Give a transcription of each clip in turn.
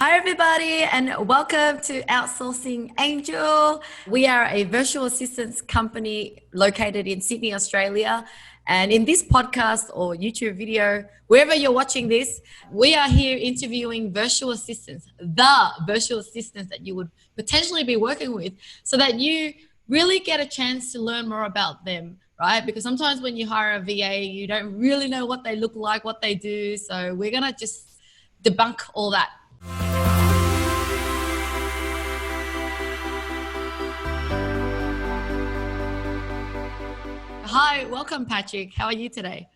Hi, everybody, and welcome to Outsourcing Angel. We are a virtual assistance company located in Sydney, Australia. And in this podcast or YouTube video, wherever you're watching this, we are here interviewing virtual assistants, the virtual assistants that you would potentially be working with, so that you really get a chance to learn more about them, right? Because sometimes when you hire a VA, you don't really know what they look like, what they do. So we're going to just debunk all that. Hi, welcome, Patrick. How are you today?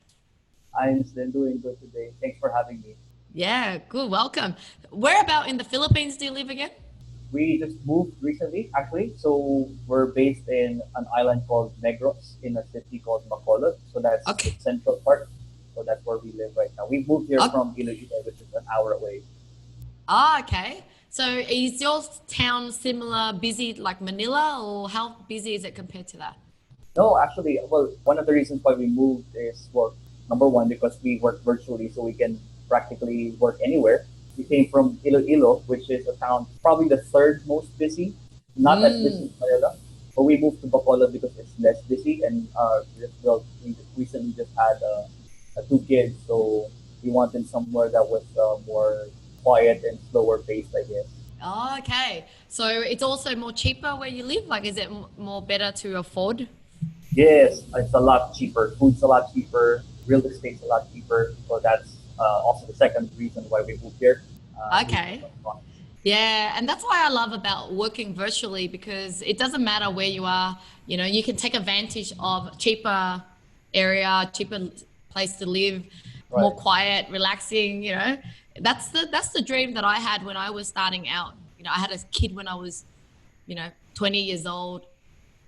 I'm still doing good today. Thanks for having me. Yeah, good. Welcome. Where about in the Philippines do you live again? We just moved recently, actually. So we're based in an island called Negros in a city called Bacolod. So that's the central part. So that's where we live right now. We moved here from 𝗏𝗏𝗏𝗏𝗏, which is an hour away. Okay. So is your town similar, busy like Manila, or how busy is it compared to that? No, actually, well, one of the reasons why we moved is, well, number one, because we work virtually, so we can practically work anywhere. We came from Iloilo, which is a town probably the third most busy, not as busy as Manila. But we moved to Bacolod because it's less busy, and we recently just had two kids, so we wanted somewhere that was more quiet and slower paced, I guess. Oh, okay. So it's also more cheaper where you live? Like, is it more better to afford? Yes, it's a lot cheaper. Food's a lot cheaper. Real estate's a lot cheaper. So that's also the second reason why we moved here. Okay. Yeah, and that's why I love about working virtually, because it doesn't matter where you are. You know, you can take advantage of cheaper area, cheaper place to live, more quiet, relaxing. You know, that's the dream that I had when I was starting out. You know, I had a kid when I was, 20 years old.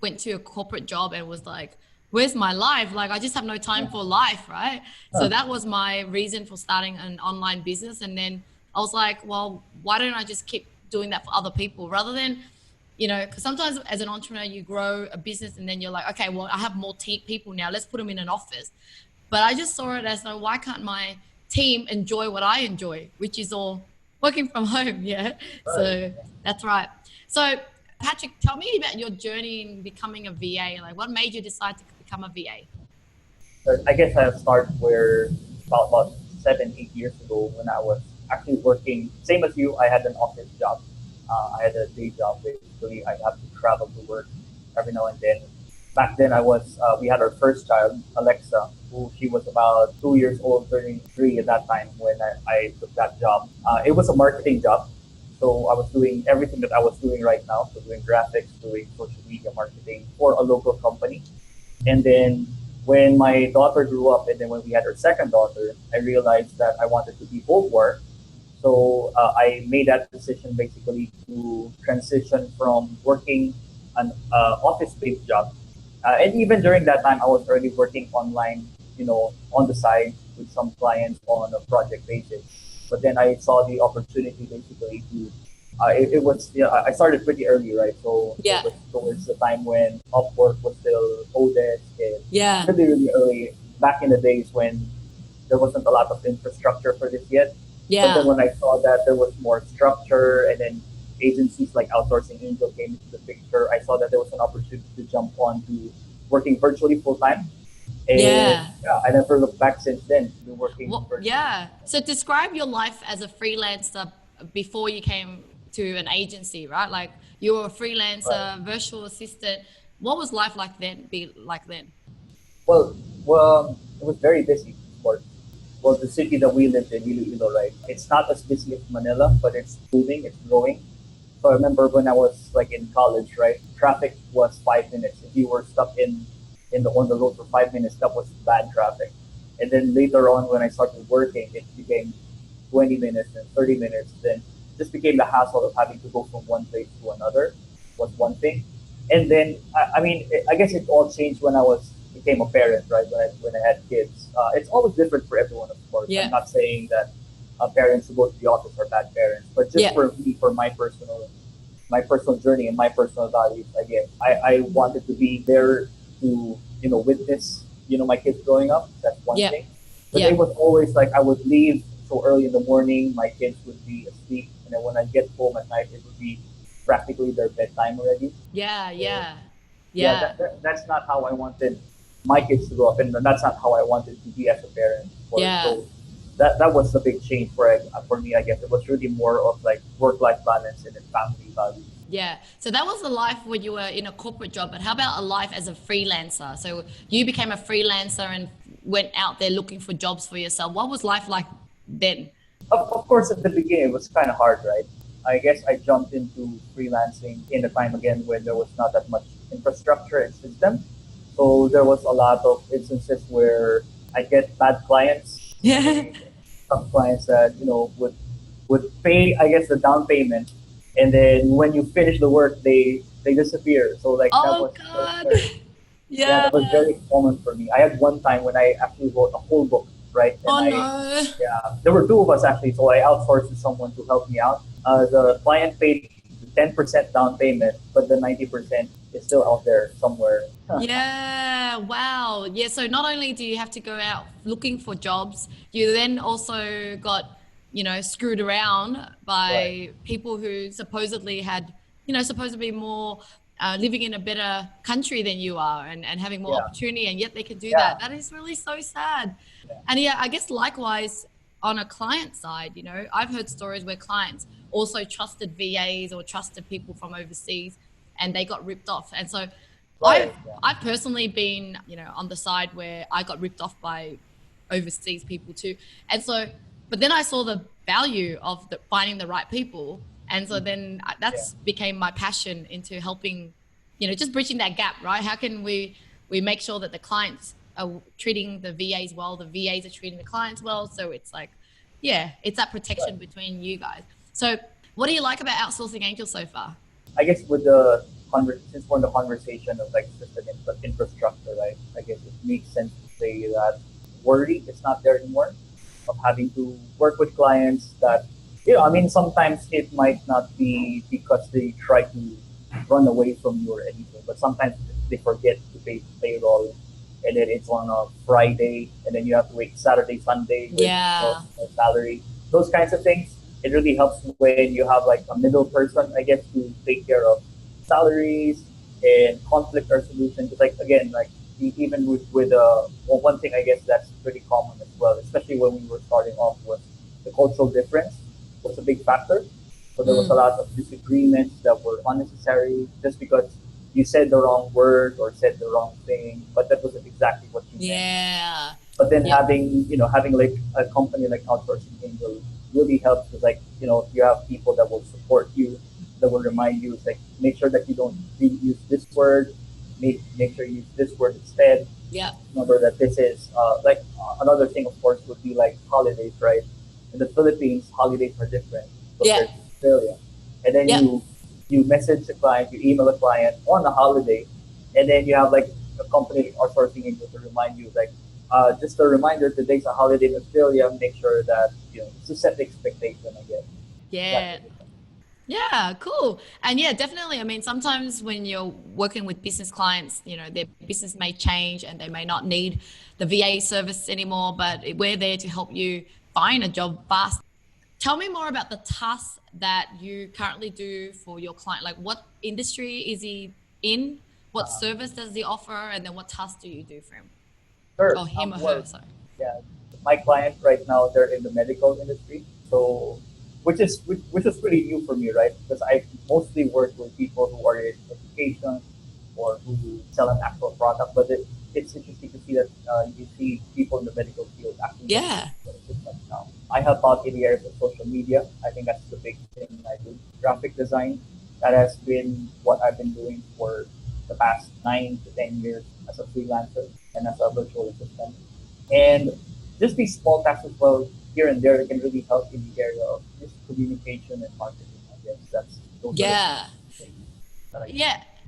Went to a corporate job and was like, where's my life? Like, I just have no time for life, right? So that was my reason for starting an online business. And then I was like, well, why don't I just keep doing that for other people rather than, because sometimes as an entrepreneur, you grow a business and then you're like, okay, well, I have more people now. Let's put them in an office. But I just saw it as, no, why can't my team enjoy what I enjoy, which is all working from home? Yeah. So that's right. So Patrick, tell me about your journey in becoming a VA. Like, what made you decide to become a VA? I guess I'll start where about 7-8 years ago when I was actually working. Same as you, I had an office job. I had a day job. Basically, I have to travel to work every now and then. Back then, we had our first child, Alexa, who she was about 2 years old, turning 3 at that time when I took that job. It was a marketing job. So I was doing everything that I was doing right now. So doing graphics, doing social media marketing for a local company. And then when my daughter grew up, and then when we had our second daughter, I realized that I wanted to be both work. So I made that decision basically to transition from working an office-based job. And even during that time, I was already working online, on the side with some clients on a project basis. But then I saw the opportunity basically to, I started pretty early, right? So it was towards the time when Upwork was still Odesk and really, really early, back in the days when there wasn't a lot of infrastructure for this yet. But then when I saw that there was more structure and then agencies like Outsourcing Angel came into the picture, I saw that there was an opportunity to jump on to working virtually full time. And I never looked back since then. Been working. So describe your life as a freelancer before you came to an agency, right? Like, you were a freelancer, virtual assistant. What was life like then? Well, it was very busy, of course. Well, the city that we lived in, Iloilo, right? It's not as busy as Manila, but it's booming, it's growing. So I remember when I was like in college, right? Traffic was 5 minutes. If you were stuck on the road for 5 minutes, that was bad traffic. And then later on, when I started working, it became 20 minutes and 30 minutes. Then just became the hassle of having to go from one place to another was one thing. And then, I guess it all changed when I became a parent, right? When I had kids. It's always different for everyone, of course. I'm not saying that parents who go to the office are bad parents, but just for me, for my personal journey and my personal values, I guess I wanted to be there to witness my kids growing up. That's one thing. But it was always like I would leave so early in the morning, my kids would be asleep and then when I get home at night, it would be practically their bedtime already. That's not how I wanted my kids to grow up, and that's not how I wanted to be as a parent. So that was the big change for me. I guess it was really more of like work-life balance and then family values. Yeah. So that was the life when you were in a corporate job, but how about a life as a freelancer? So you became a freelancer and went out there looking for jobs for yourself. What was life like then? Of course, at the beginning, it was kind of hard, right? I guess I jumped into freelancing in a time again when there was not that much infrastructure and system. So there was a lot of instances where I get bad clients. Some clients that, would pay, I guess, the down payment. And then when you finish the work, they disappear. So like that was God. That was very common for me. I had one time when I actually wrote a whole book, right? And there were two of us actually, so I outsourced to someone to help me out. The client paid 10% down payment, but the 90% is still out there somewhere. Yeah, wow. Yeah, so not only do you have to go out looking for jobs, you then also got, screwed around by people who supposedly had, supposed to be more living in a better country than you are and having more opportunity, and yet they can do that. That is really so sad. And I guess likewise on a client side, I've heard stories where clients also trusted VAs or trusted people from overseas and they got ripped off. And so I've personally been, on the side where I got ripped off by overseas people too. And so, but then I saw the value of finding the right people. And so then that's became my passion into helping, just bridging that gap, right? How can we make sure that the clients are treating the VAs well, the VAs are treating the clients well. So it's like, it's that protection between you guys. So what do you like about Outsourcing Angel so far? I guess since we're in the conversation of like system infrastructure, right? I guess it makes sense to say that worry is not there anymore of having to work with clients that, sometimes it might not be because they try to run away from you or anything, but sometimes they forget to pay payroll and then it's on a Friday and then you have to wait Saturday, Sunday with no salary. Those kinds of things. It really helps when you have like a middle person, I guess, to take care of salaries and conflict resolution. Because even with one thing I guess that's pretty common as well, especially when we were starting off, was the cultural difference was a big factor. So there was a lot of disagreements that were unnecessary just because you said the wrong word or said the wrong thing, but that wasn't exactly what you meant. But then having like a company like Outsourcing Angel really helps because you have people that will support you, that will remind you, it's like, make sure that you don't use this word, make sure you use this word instead. Remember that this is another thing, of course, would be like holidays, right? In the Philippines, holidays are different compared to Australia. And then you message the client, you email the client on a holiday, and then you have like a company Outsourcing Angel to remind you, like, just a reminder, today's a holiday in Australia, make sure that, to set the expectation, I guess. Yeah, cool. And definitely. I mean, sometimes when you're working with business clients, their business may change and they may not need the VA service anymore, but we're there to help you find a job fast. Tell me more about the tasks that you currently do for your client. Like, what industry is he in? What service does he offer? And then what tasks do you do for him? Sure. Or him or her, sorry. Yeah. My client right now, they're in the medical industry. So, which is pretty new for me, right? Because I mostly work with people who are in education or who sell an actual product. But it's interesting to see that you see people in the medical field actually. Now. I help out in the areas of social media. I think that's the big thing I do. Graphic design. That has been what I've been doing for the past 9 to 10 years as a freelancer and as a virtual assistant. And just these small tasks as well, here and there, can really help in the area of just communication and marketing. I guess that's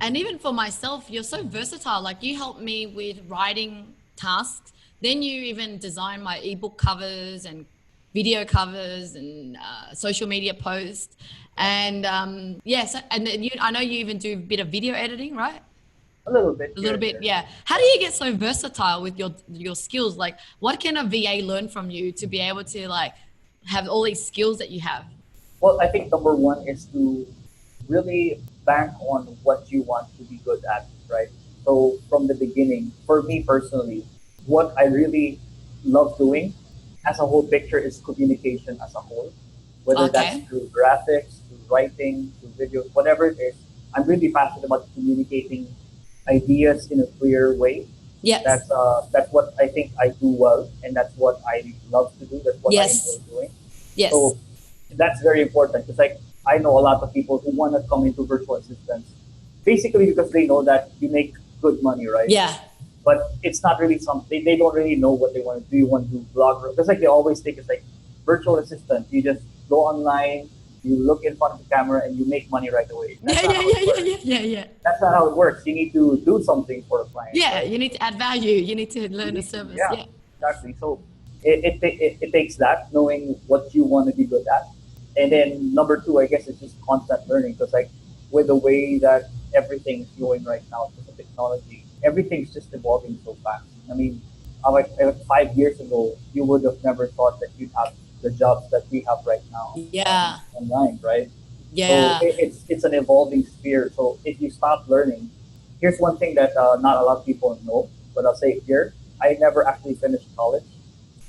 and even for myself, you're so versatile. Like, you help me with writing tasks, then you even design my ebook covers and video covers and social media posts, and and then I know you even do a bit of video editing, right? A little bit. Yeah. How do you get so versatile with your skills? Like, what can a VA learn from you to be able to like have all these skills that you have? Well, I think number one is to really bank on what you want to be good at, right? So from the beginning, for me personally, what I really love doing as a whole picture is communication as a whole, whether that's Okay. through graphics, through writing, through videos, whatever it is. I'm really passionate about communicating ideas in a clear way. Yes. That's what I think I do well, and that's what I love to do. That's what I enjoy Yes. doing. Yes. So that's very important because like I know a lot of people who want to come into virtual assistants basically because they know that you make good money, right? Yeah. But it's not really something they don't really know what they want to do. You want to do blogger because like they always think it's like virtual assistant. You just go online, you look in front of the camera, and you make money right away. That's Yeah, not yeah, how it yeah, yeah, works. yeah, yeah, yeah. That's not how it works. You need to do something for a client, Yeah, right? you need to add value. You need to You learn a need to, service. yeah, Yeah. exactly. So it takes that knowing what you want to be good at, and then number two, I guess, is just constant learning because like with the way that everything's going right now with the technology, everything's just evolving so fast. I mean, like 5 years ago, you would have never thought that you'd have the jobs that we have right now Yeah. online, right? So Yeah. it's an evolving sphere. So if you stop learning, here's one thing that not a lot of people know, but I'll say it here. I never actually finished college.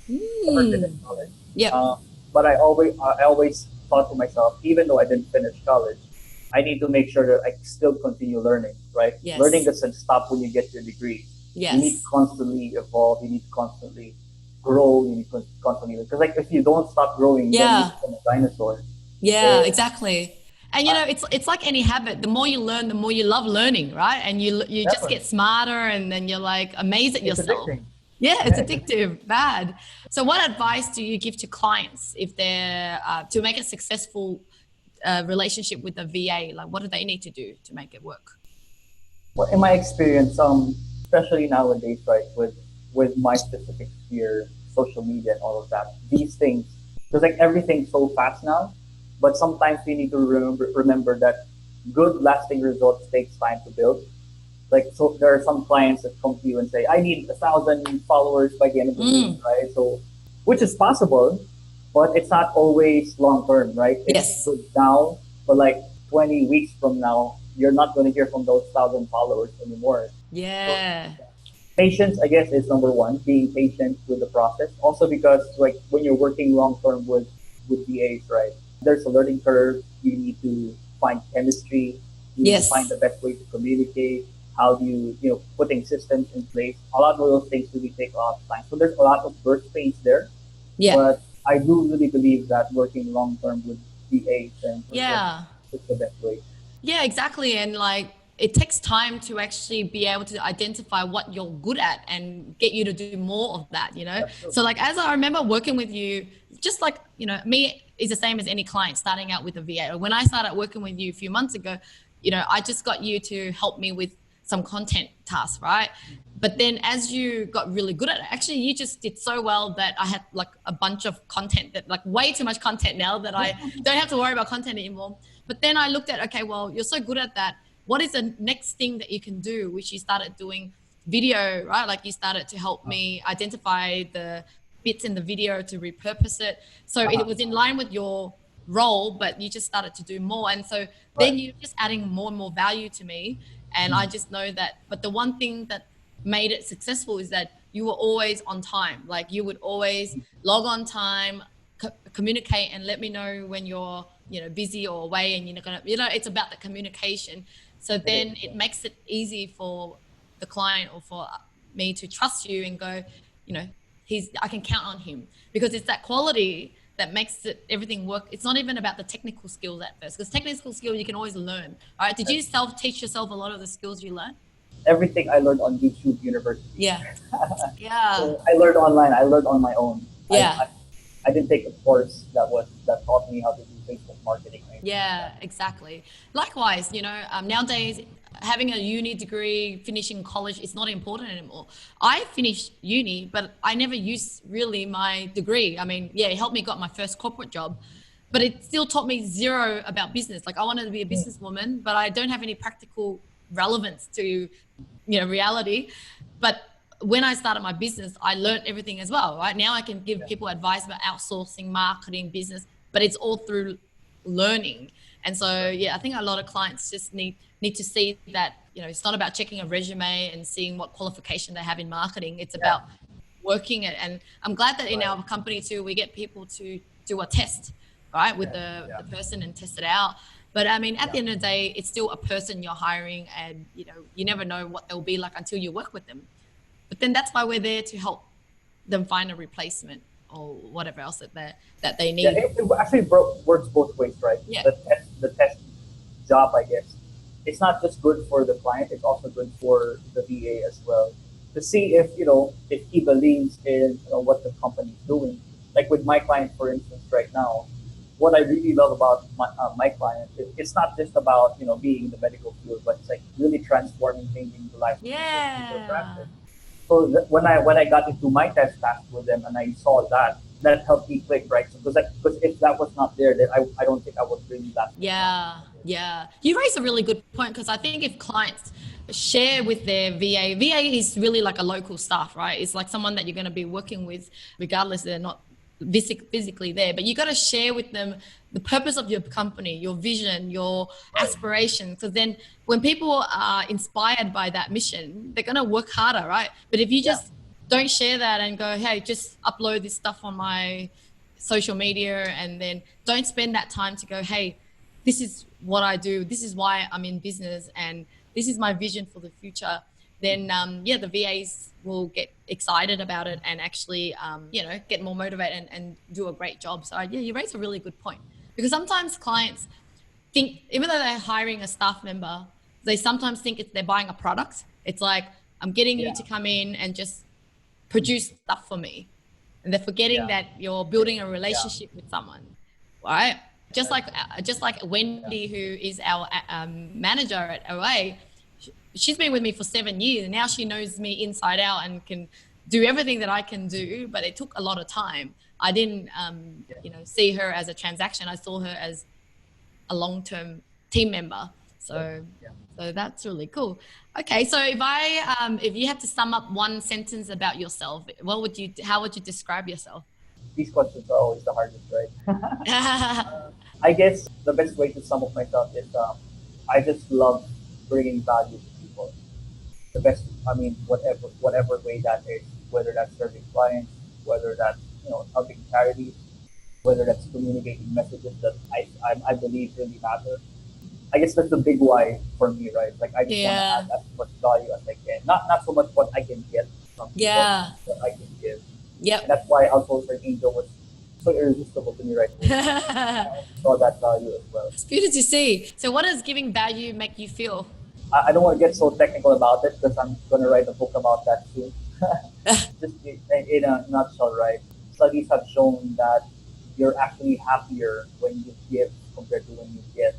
Never finished Mm. college. Yep. Uh, but I always thought to myself, even though I didn't finish college, I need to make sure that I still continue learning. Right? Learning Yes. doesn't stop when you get your degree. You need to Yes. constantly evolve. You need to constantly grow. You need to constantly because like if you don't stop growing, then you Yeah. become a dinosaur. Yeah, And exactly. And you uh, know, it's like any habit. The more you learn, the more you love learning, right? And you just definitely, get smarter, and then you're like amazed at it's yourself. addicting. Yeah, it's Yeah, it's addicting. addictive, bad. So, what advice do you give to clients if they're to make a successful relationship with a VA? Like, what do they need to do to make it work? Well, in my experience, especially nowadays, right, with my specific sphere, social media and all of that, these things, because like everything's so fast now, but sometimes we need to remember that good lasting results takes time to build. Like so, there are some clients that come to you and say, "I need 1,000 followers by the end of the week," Mm, right? So, which is possible, but it's not always long term, right? It's yes. good now, but like 20 weeks from now, you're not going to hear from those 1,000 followers anymore. So Yeah. patience, I guess, is number one. Being patient with the process. Also, because like when you're working long term with VAs, right? There's a learning curve. You need to find chemistry. You need to find Yes. the best way to communicate. How do you putting systems in place? A lot of those things really take a lot of time. So there's a lot of birth pains there, Yeah. but I do really believe that working long term with VAs and virtual Yeah. is the best way. Yeah, exactly. And like it takes time to actually be able to identify what you're good at and get you to do more of that, you know? That's true. So like as I remember working with you, just like, me is the same as any client starting out with a VA. When I started working with you a few months ago, I just got you to help me with some content tasks, right? But then as you got really good at it, actually you just did so well that I had like a bunch of content that like way too much content now that I don't have to worry about content anymore. But then I looked at, okay, well, you're so good at that. What is the next thing that you can do? Which you started doing video, right? Like you started to help me identify the bits in the video to repurpose it. So it Uh-huh. was in line with your role, but you just started to do more. And so Right. then you're just adding more and more value to me. And I Mhm. just know that. But the one thing that made it successful is that you were always on time. Like you would always log on time, communicate and let me know when you're busy or away, and you're not gonna it's about the communication. So It is. then it makes it easy for the client or for me to trust you and go, you know I can count on him, because it's that quality that makes everything work. It's not even about the technical skills at first, because technical skill you can always learn. All right, did you self teach yourself a lot of the skills you learned? Everything I learned on YouTube University. Yeah. Yeah. So I learned online. I learned on my own. I, Yeah. I, I didn't take a course that taught me how to do Facebook marketing or anything like Yeah, that. exactly. Likewise, nowadays having a uni degree, finishing college is not important anymore. I finished uni, but I never used really my degree. I mean, yeah, it helped me got my first corporate job, but it still taught me zero about business. Like I wanted to be a Hmm. businesswoman, but I don't have any practical relevance to, reality. But when I started my business, I learned everything as well. Right now, I can give Yeah. people advice about outsourcing, marketing, business, but it's all through learning. And so, yeah, I think a lot of clients just need to see that, you know, it's not about checking a resume and seeing what qualification they have in marketing. It's about working it. And I'm glad that in our company too, we get people to do a test, right, with the person and test it out. But I mean, at the end of the day, it's still a person you're hiring, and, you know, you never know what they'll be like until you work with them. But then that's why we're there to help them find a replacement or whatever else that they need. Yeah, it actually works both ways, right? Yeah. The test job, I guess, it's not just good for the client; it's also good for the VA as well, to see if, you know, if he believes in, you know, what the company's doing. Like with my client, for instance, right now, what I really love about my client, it's not just about, you know, being in the medical field, but it's like really transforming, changing the life of people practice. So when I got into my test task with them and I saw that helped me click, right? So, because if that was not there, then I don't think I would really last. Yeah. You raise a really good point, because I think if clients share with their VA is really like a local staff, right? It's like someone that you're going to be working with, regardless they're not physically there, but you got to share with them the purpose of your company, your vision, your aspirations. Because then when people are inspired by that mission, they're going to work harder, right? But if you just don't share that and go, hey, just upload this stuff on my social media, and then don't spend that time to go, hey, this is what I do, this is why I'm in business, and this is my vision for the future, then the VAs will get excited about it and actually, you know, get more motivated and do a great job. So yeah, you raise a really good point, because sometimes clients think, even though they're hiring a staff member, they sometimes think they're buying a product. It's like, I'm getting you to come in and just produce stuff for me. And they're forgetting that you're building a relationship with someone, right? Just like Wendy, who is our manager at OA, she's been with me for 7 years, and now she knows me inside out and can do everything that I can do. But it took a lot of time. I didn't, you know, see her as a transaction. I saw her as a long-term team member. So that's really cool. Okay, so if you had to sum up one sentence about yourself, how would you describe yourself? These questions are always the hardest, right? I guess the best way to sum up myself is I just love bringing value to people. The best, I mean, whatever way that is, whether that's serving clients, whether that's, you know, helping charities, whether that's communicating messages that I believe really matter. I guess that's the big why for me, right? Like, I just want to add as much value as I can. Not so much what I can get from people, but what I can give. Yep. And that's why Outsourcing Angel was so irresistible to me right now. I saw that value as well. It's beautiful to see. So what does giving value make you feel? I don't want to get so technical about it, because I'm going to write a book about that soon. Just in a nutshell, right? Studies have shown that you're actually happier when you give compared to when you get.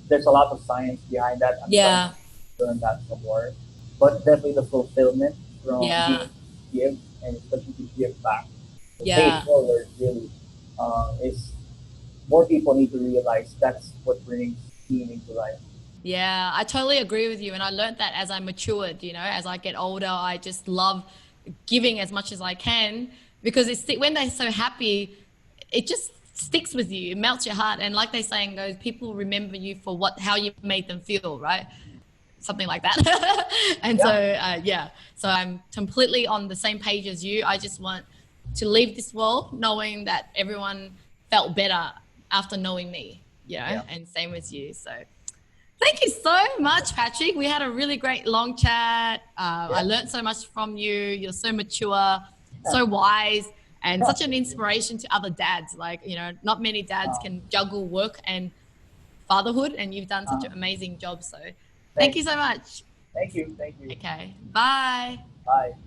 There's a lot of science behind that. I'm trying to learn that some more. But definitely the fulfillment from being give, and especially to give back. The pay forward really is, more people need to realize that's what brings meaning to life. Yeah, I totally agree with you. And I learned that as I matured, you know, as I get older, I just love giving as much as I can, because when they're so happy, it just sticks with you, it melts your heart. And like they saying goes, people remember you for how you made them feel, right? Something like that. And so I'm completely on the same page as you. I just want to leave this world knowing that everyone felt better after knowing me, you know, and same as you. So thank you so much, Patrick. We had a really great long chat. I learned so much from you. You're so mature, so wise, and such an inspiration to other dads. Like, you know, not many dads can juggle work and fatherhood, and you've done such an amazing job. So thank you so much. Thank you. Okay, bye. Bye.